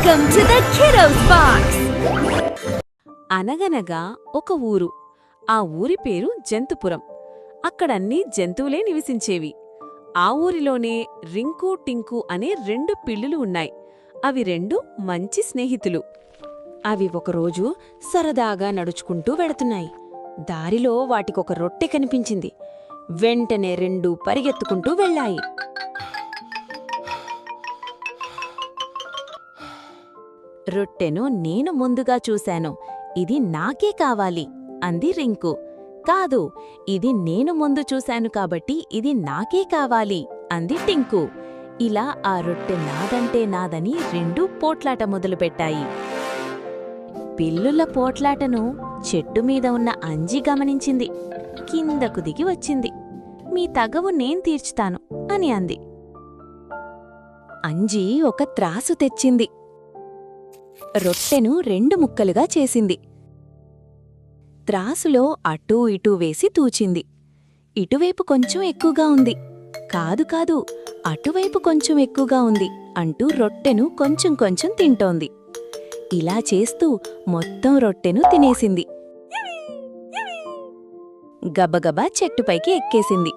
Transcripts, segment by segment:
Welcome to the Kiddos Box. అనగనగా ఒక ఊరు. ఆ ఊరి పేరు జంతుపురం. అక్కడన్నీ జంతువులే నివసించేవి. ఆ ఊరిలోనే రింకు టింకు అనే 2 పిల్లులు ఉన్నాయి. అవి 2 మంచి స్నేహితులు. అవి ఒకరోజు సరదాగా నడుచుకుంటూ వెడుతున్నాయి. దారిలో వాటికొక రొట్టె కనిపించింది. వెంటనే 2 పరిగెత్తుకుంటూ వెళ్ళాయి. రొట్టెను నేను ముందుగా చూశాను. ఇది నాకే కావాలి అంది రింకు. కాదు, ఇది నేను ముందు చూశాను కాబట్టి ఇది నాకే కావాలి అంది టింకు. ఇలా ఆ రొట్టె నాదంటే నాదని 2 పోట్లాట మొదలుపెట్టాయి. పిల్లుల పోట్లాటను చెట్టుమీద ఉన్న అంజి గమనించింది. కిందకు దిగి వచ్చింది. మీ తగవు నేను తీర్చుతాను అని అంది. అంజి ఒక త్రాసు తెచ్చింది. రొట్టెను 2 ముక్కలుగా చేసింది. త్రాసులో అటూ ఇటూ వేసి తూచింది. ఇటువైపు కొంచెం ఎక్కువగా ఉంది. కాదు కాదు, అటువైపు కొంచెం ఎక్కువగా ఉంది అంటూ రొట్టెను కొంచెం కొంచెం తింటోంది. ఇలా చేస్తూ మొత్తం రొట్టెను తినేసింది. గబగబా చెట్టుపైకి ఎక్కేసింది.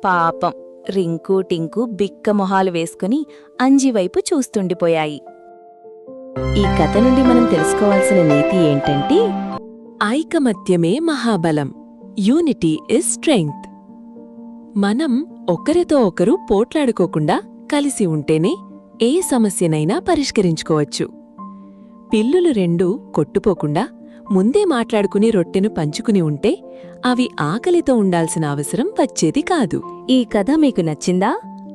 పాపం రింకు టింకు బిక్క మొహాలు వేసుకుని అంజివైపు చూస్తుండిపోయాయి. ఈ కథ నుండి మనం తెలుసుకోవాల్సిన నీతి ఏంటంటే, ఐకమత్యమే మహాబలం. Unity is strength. మనం ఒకరితో ఒకరు పోట్లాడుకోకుండా కలిసి ఉంటేనే ఏ సమస్యనైనా పరిష్కరించుకోవచ్చు. పిల్లులు 2 కొట్టుపోకుండా ముందే మాట్లాడుకుని రొట్టెను పంచుకుని ఉంటే అవి ఆకలితో ఉండాల్సిన అవసరం వచ్చేది కాదు. ఈ కథ మీకు నచ్చిందా?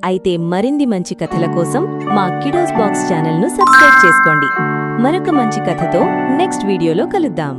అయితే మరిన్ని మంచి కథల కోసం మా కిడోస్ బాక్స్ ఛానల్ను సబ్స్క్రైబ్ చేసుకోండి. మరొక మంచి కథతో నెక్స్ట్ వీడియోలో కలుద్దాం.